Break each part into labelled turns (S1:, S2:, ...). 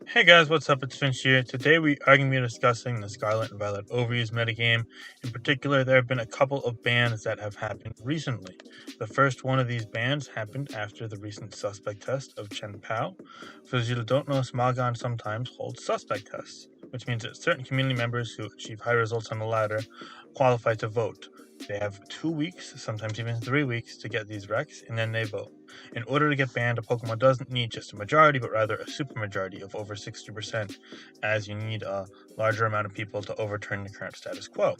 S1: Hey guys, what's up? It's Finch here. Today we are going to be discussing the Scarlet and Violet overuse metagame. In particular, there have been a couple of bans that have happened recently. The first one of these bans happened after the recent suspect test of Chien-Pao. For those of you that don't know, Smogon sometimes holds suspect tests, which means that certain community members who achieve high results on the ladder qualify to vote. They have 2 weeks, sometimes even 3 weeks, to get these recs, and then they vote. In order to get banned, a Pokemon doesn't need just a majority, but rather a supermajority of over 60%, as you need a larger amount of people to overturn the current status quo.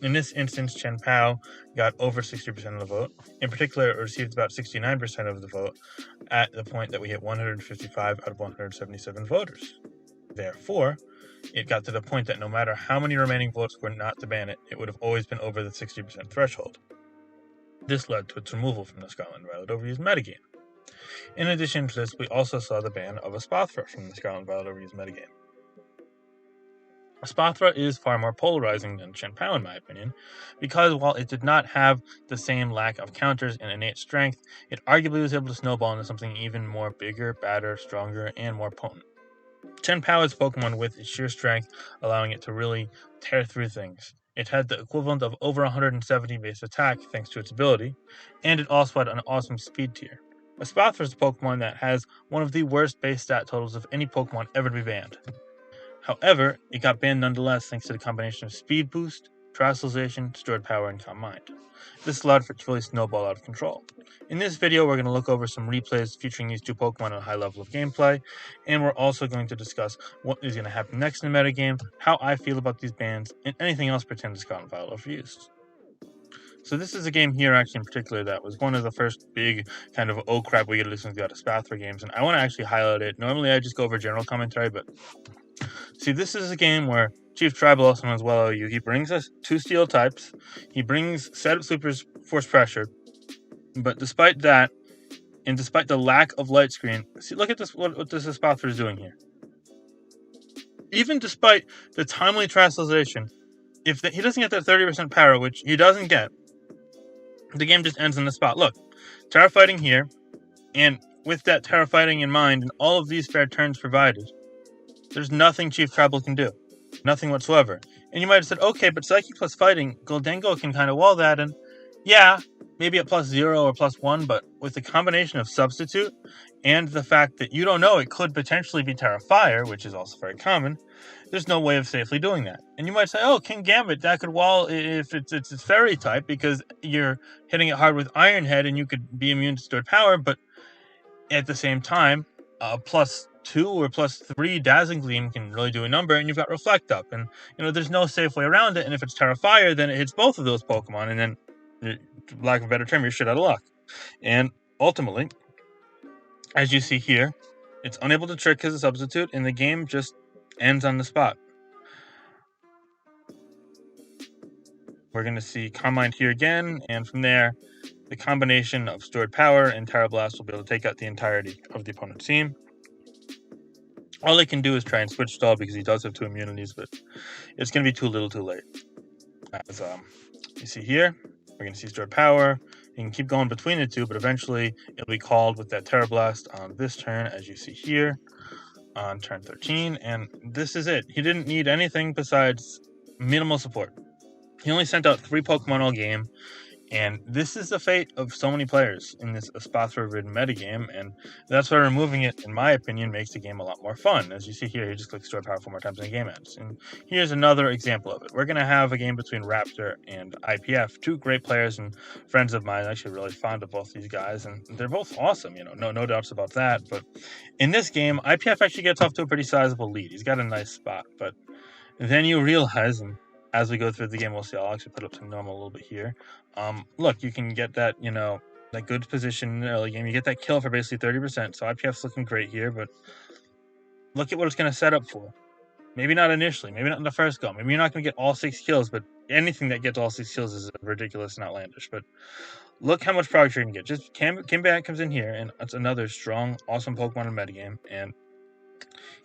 S1: In this instance, Chien-Pao got over 60% of the vote. In particular, it received about 69% of the vote at the point that we hit 155 out of 177 voters. Therefore, it got to the point that no matter how many remaining votes were not to ban it, it would have always been over the 60% threshold. This led to its removal from the Scarlet and Violet overuse metagame. In addition to this, we also saw the ban of Espathra from the Scarlet and Violet overuse metagame. Espathra is far more polarizing than Chien-Pao in my opinion, because while it did not have the same lack of counters and innate strength, it arguably was able to snowball into something even more bigger, badder, stronger, and more potent. Chien-Pao is a Pokemon with its sheer strength, allowing it to really tear through things. It had the equivalent of over 170 base attack thanks to its ability, and it also had an awesome speed tier. Espathra is a Pokemon that has one of the worst base stat totals of any Pokemon ever to be banned. However, it got banned nonetheless thanks to the combination of speed boost, Terastallization, stored power, and calm mind. This allowed for it to really snowball out of control. In this video, we're going to look over some replays featuring these two Pokemon at a high level of gameplay, and we're also going to discuss what is going to happen next in the metagame, how I feel about these bans, and anything else pertaining to Scarlet and Violet overuse. So this is a game here, actually, in particular, that was one of the first big kind of, oh crap, we gotta listen to the Espathra games, and I want to actually highlight it. Normally, I just go over general commentary, but see, this is a game where Chief Tribal, also known as Well OU, he brings us two steel types, he brings Setup Sleepers Force Pressure, but despite that, and despite the lack of light screen, see, look at this, what this Espathra is doing here. Even despite the timely Terastallization, if he doesn't get that 30% power, which he doesn't get, the game just ends on the spot. Look, Terra Fighting here, and with that Terra Fighting in mind, and all of these fair turns provided, there's nothing Chief Tribal can do. Nothing whatsoever. And you might have said, okay, but Psyche plus Fighting, Goldengo can kind of wall that, and yeah, maybe at +0 or +1, but with the combination of Substitute and the fact that you don't know it could potentially be Terra Fire, which is also very common, there's no way of safely doing that. And you might say, oh, King Gambit, that could wall if it's Fairy type because you're hitting it hard with Iron Head and you could be immune to stored power, but at the same time, +2 or +3 Dazzling Gleam can really do a number, and you've got Reflect Up, and there's no safe way around it. And if it's Terra Fire, then it hits both of those Pokemon, and then, lack of a better term, you're shit out of luck. And ultimately, as you see here, it's unable to trick as a substitute, and the game just ends on the spot. We're going to see Calm Mind here again, and from there, the combination of stored power and Terra Blast will be able to take out the entirety of the opponent's team. All they can do is try and switch stall because he does have 2 immunities, but it's going to be too little too late. As you see here, we're going to see stored power. You can keep going between the two, but eventually it'll be called with that Terra Blast on this turn, as you see here, on turn 13, and this is it. He didn't need anything besides minimal support. He only sent out 3 Pokemon all game, and this is the fate of so many players in this Espathra-ridden metagame, and that's why removing it, in my opinion, makes the game a lot more fun. As you see here, he just clicks Store Power 4 more times and the game ends. And here's another example of it. We're going to have a game between Raptor and IPF, 2 great players and friends of mine. I'm actually really fond of both these guys, and they're both awesome, no doubts about that. But in this game, IPF actually gets off to a pretty sizable lead. He's got a nice spot, but then you realize, and as we go through the game, we'll see. I'll actually put up to normal a little bit here. Look, you can get that, that good position in the early game. You get that kill for basically 30%. So IPF's looking great here, but look at what it's going to set up for. Maybe not initially. Maybe not in the first go. Maybe you're not going to get all 6 kills, but anything that gets all 6 kills is ridiculous and outlandish. But look how much progress you're going to get. Just Kimbat comes in here, and it's another strong, awesome Pokemon in the metagame, and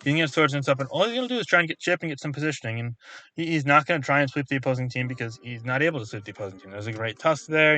S1: He's gonna get swords and stuff, and all he's gonna do is try and get chip and get some positioning, and he's not gonna try and sweep the opposing team because he's not able to sweep the opposing team. There's a great tusk there,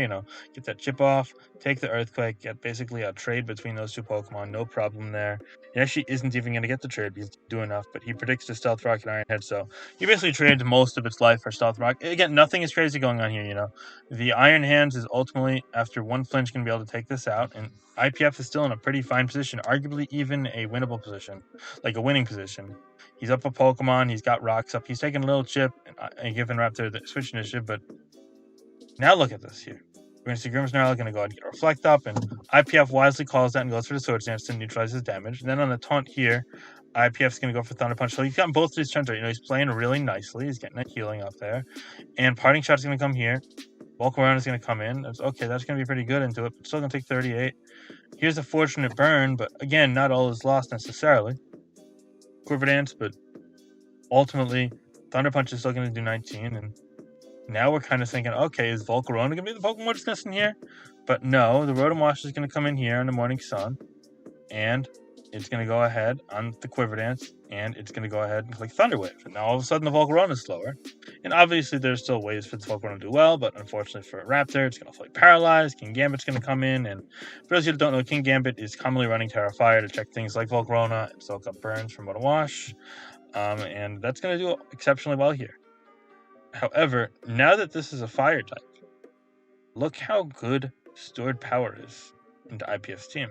S1: get that chip off, take the earthquake, get basically a trade between those two Pokemon, no problem there. He actually isn't even gonna get the trade, he's doing enough, but he predicts the Stealth Rock and Iron Head, so he basically traded most of its life for Stealth Rock. Again, nothing is crazy going on here, The Iron Hands is ultimately, after one flinch, gonna be able to take this out, and IPF is still in a pretty fine position, arguably even a winnable position, like a winning position. He's up a Pokemon, he's got rocks up, he's taking a little chip and giving Raptor the switch initiative, but now look at this here. We're going to see Grimmsnarl going to go ahead and get Reflect up, and IPF wisely calls that and goes for the Sword Stance to neutralize his damage. And then on the taunt here, IPF's going to go for Thunder Punch. So he's gotten both of these turns right. He's playing really nicely. He's getting that healing up there. And Parting Shot's going to come here. Bulk Around is going to come in. That's going to be pretty good into it, but still going to take 38. Here's a fortunate burn, but again, not all is lost necessarily. Quiver Dance, but ultimately, Thunder Punch is still going to do 19, and now we're kind of thinking, okay, is Volcarona going to be the Pokemon we're discussing here? But no, the Rotom Wash is going to come in here in the Morning Sun, and it's going to go ahead on the Quiver Dance, and it's going to go ahead and click Thunder Wave. And now all of a sudden the Volcarona is slower. And obviously there's still ways for the Volcarona to do well, but unfortunately for a Raptor, it's going to flight Paralyzed. King Gambit's going to come in, and for those of you that don't know, King Gambit is commonly running Terra Fire to check things like Volcarona and soak up burns from Rotom Wash. And that's going to do exceptionally well here. However, now that this is a fire type, look how good stored power is into IPF's team.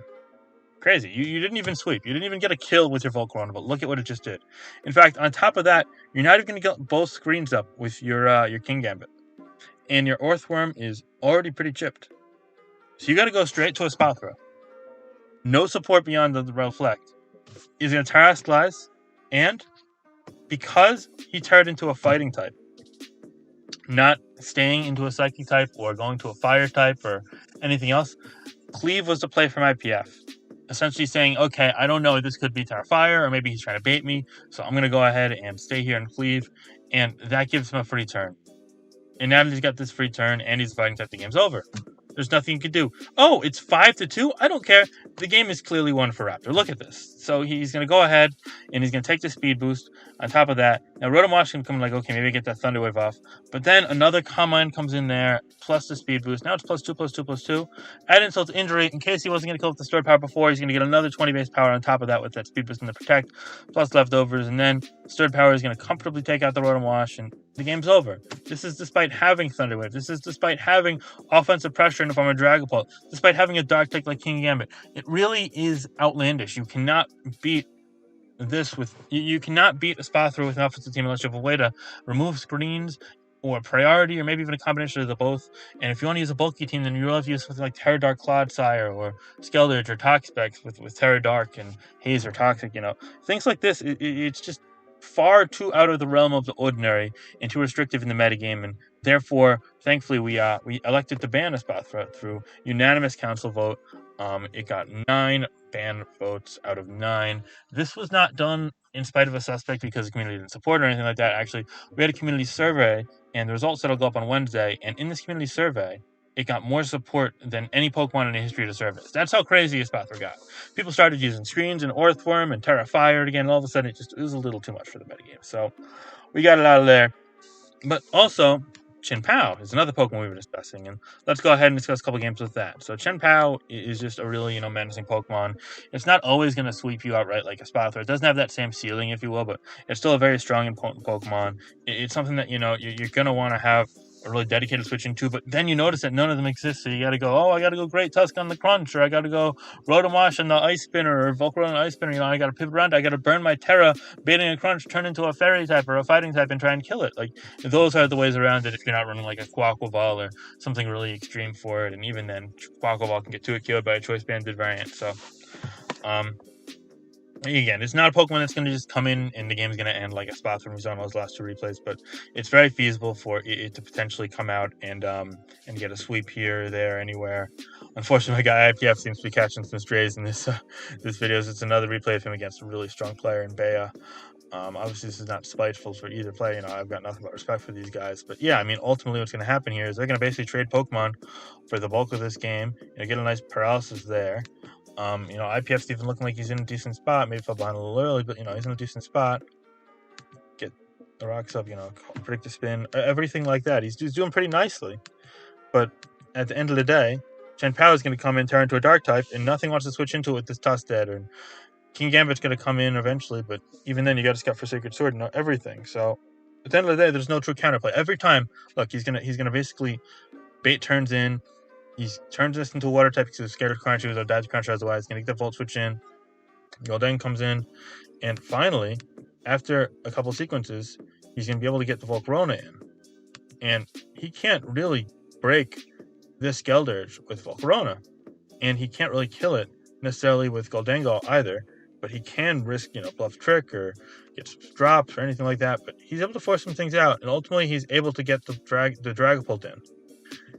S1: Crazy. You didn't even sweep. You didn't even get a kill with your Volcarona, but look at what it just did. In fact, on top of that, you're not even going to get both screens up with your King Gambit. And your Earthworm is already pretty chipped. So you got to go straight to Espathra. No support beyond the Reflect. He's going to Terrasilize, and because he turned into a fighting type, not staying into a Psychic type or going to a Fire type or anything else, Cleave was the play from IPF. Essentially saying, okay, I don't know, this could be Terra Fire, or maybe he's trying to bait me, so I'm going to go ahead and stay here and Cleave, and that gives him a free turn. And now that he's got this free turn and he's fighting type, the game's over. There's nothing you can do. Oh, it's 5-2? I don't care. The game is clearly won for Raptor. Look at this. So he's going to go ahead, and he's going to take the speed boost. On top of that, now Rotom Wash can come like, okay, maybe get that Thunder Wave off. But then another Combine comes in there, plus the speed boost. Now it's +2/+2/+2. Add insult to injury. In case he wasn't going to kill with the stored power before, he's going to get another 20 base power on top of that with that speed boost and the Protect, plus leftovers. And then stored power is going to comfortably take out the Rotom Wash, and the game's over. This is despite having Thunder Wave. This is despite having offensive pressure in the form of Dragapult. Despite having a Dark Tech like King Gambit. It really is outlandish. You cannot beat this with... You cannot beat Espathra with an offensive team unless you have a way to remove screens or priority, or maybe even a combination of the both. And if you want to use a bulky team, then you will have to use something like Terra Dark Clodsire or Skeldritch or Toxapex with Terra Dark and Haze or Toxic, Things like this, it's just far too out of the realm of the ordinary and too restrictive in the metagame, and therefore, thankfully, we elected to ban Espathra through unanimous council vote. It got 9 ban votes out of 9. This was not done in spite of a suspect because the community didn't support it or anything like that. Actually, we had a community survey, and the results that'll go up on Wednesday, and in this community survey, it got more support than any Pokemon in the history of the service. That's how crazy Espathra got. People started using screens and Earthworm and Terra Fire again, and all of a sudden it was a little too much for the metagame. So we got it out of there. But also, Chien-Pao is another Pokemon we were discussing, and let's go ahead and discuss a couple games with that. So Chien-Pao is just a really, menacing Pokemon. It's not always going to sweep you outright like Espathra. It doesn't have that same ceiling, if you will, but it's still a very strong and potent Pokemon. It's something that, you're going to want to have a really dedicated switching to, but then you notice that none of them exist, so you gotta go, I gotta go Great Tusk on the Crunch, or I gotta go Rotom Wash on the Ice Spinner, or Volcarona on the Ice Spinner, I gotta pivot around, I gotta burn my Terra, baiting a Crunch, turn into a Fairy type or a Fighting type and try and kill it. Like, those are the ways around it if you're not running like a Quackle Ball or something really extreme for it, and even then, Quackle Ball can get 2 killed by a Choice Banded variant, so, again, it's not a Pokemon that's going to just come in and the game's going to end like Espathra from those last 2 replays, but it's very feasible for it to potentially come out and get a sweep here, there, anywhere. Unfortunately, my guy IPF seems to be catching some strays in this video. It's another replay of him against a really strong player in Bea. Obviously, this is not spiteful for either player. I've got nothing but respect for these guys. But yeah, ultimately what's going to happen here is they're going to basically trade Pokemon for the bulk of this game. Get a nice paralysis there. IPF's even looking like he's in a decent spot. Maybe fell behind a little early, but he's in a decent spot. Get the rocks up, predict the spin, everything like that. He's doing pretty nicely. But at the end of the day, Chien-Pao is going to come in, turn into a dark type, and nothing wants to switch into it with this Toss Dead. Or King Gambit's going to come in eventually, but even then, you got to scout for Sacred Sword and everything. So at the end of the day, there's no true counterplay. Every time, look, he's gonna basically bait turns in. He turns this into a water type because he's scared of Crunchy, with dies to Crunchy otherwise. He's gonna get the Volt Switch in. Golden comes in, and finally, after a couple sequences, he's gonna be able to get the Volcarona in. And he can't really break this Geldurge with Volcarona, and he can't really kill it necessarily with Goldengal either. But he can risk, bluff trick or get some drops or anything like that. But he's able to force some things out, and ultimately he's able to get the Dragapult in.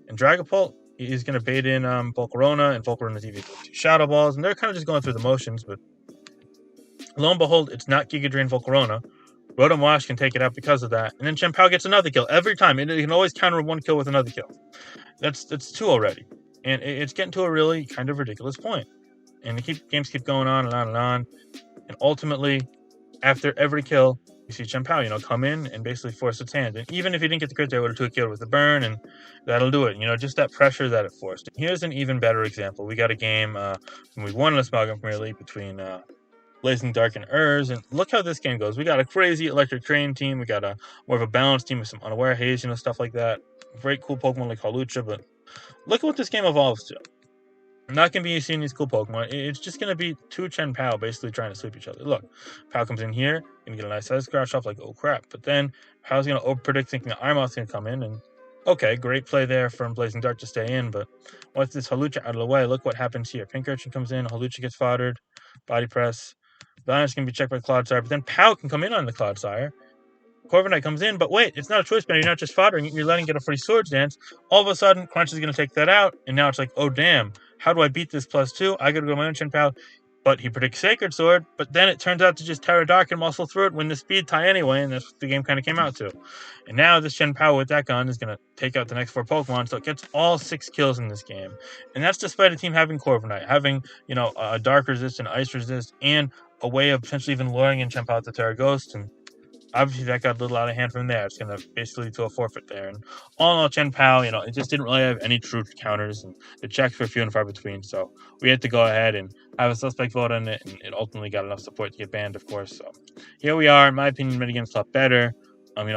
S1: And Dragapult is going to bait in Volcarona, and Volcarona's EV with 2 Shadow Balls, and they're kind of just going through the motions. But lo and behold, it's not Giga Drain Volcarona. Rotom Wash can take it out because of that, and then Chien-Pao gets another kill every time. It can always counter one kill with another kill. That's 2 already, and it's getting to a really kind of ridiculous point. And games keep going on and on and on. And ultimately, after every kill, you see Chien-Pao, come in and basically force its hand. And even if he didn't get the crit, they would have 2-killed with the burn, and that'll do it. Just that pressure that it forced. Here's an even better example. We got a game when we won in the Smogon Premier League between Blazing Dark and Urs, and look how this game goes. We got a crazy Electric Train team. We got a more of a balanced team with some Unaware Haze, stuff like that. Very cool Pokemon like Hawlucha, but look at what this game evolves to. Not going to be seeing these cool Pokemon. It's just going to be 2 Chien-Pao basically trying to sweep each other. Look, Pao comes in here, going to get a nice size scratch off, like, oh crap. But then Pao's going to over-predict thinking that Armoth's going to come in, and okay, great play there from Blazing Dark to stay in, but once this Hawlucha out of the way, look what happens here. Pink Urchin comes in, Hawlucha gets foddered, Body Press. Valiant's going to be checked by Clodsire, but then Pao can come in on the Clodsire. Corviknight comes in, but wait, it's not a choice banner. You're not just foddering it, you're letting it get a free Swords Dance. All of a sudden, Crunch is going to take that out, and now it's like, oh damn, how do I beat this +2? I got to go my own Chien-Pao, but he predicts Sacred Sword, but then it turns out to just Terra Dark and muscle through it, win the speed tie anyway, and that's what the game kind of came out to. And now this Chien-Pao with that gun is going to take out the next 4 Pokemon, so it gets all 6 kills in this game. And that's despite a team having Corviknight, having, a Dark Resist and Ice Resist, and a way of potentially even luring in Chien-Pao to Terra Ghost, and obviously that got a little out of hand from there. It's going to basically lead to a forfeit there. And all in all, Chien-Pao, it just didn't really have any true counters, and the checks were few and far between. So we had to go ahead and have a suspect vote on it, and it ultimately got enough support to get banned, of course. So here we are. In my opinion, minigame's a lot better.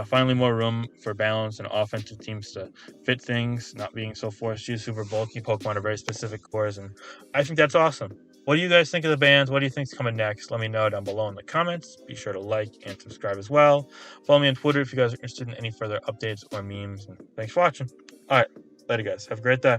S1: Finally more room for balance and offensive teams to fit things, not being so forced. Use super bulky Pokemon or very specific cores, and I think that's awesome. What do you guys think of the bans? What do you think's coming next? Let me know down below in the comments. Be sure to like and subscribe as well. Follow me on Twitter if you guys are interested in any further updates or memes. And thanks for watching. All right, later guys. Have a great day.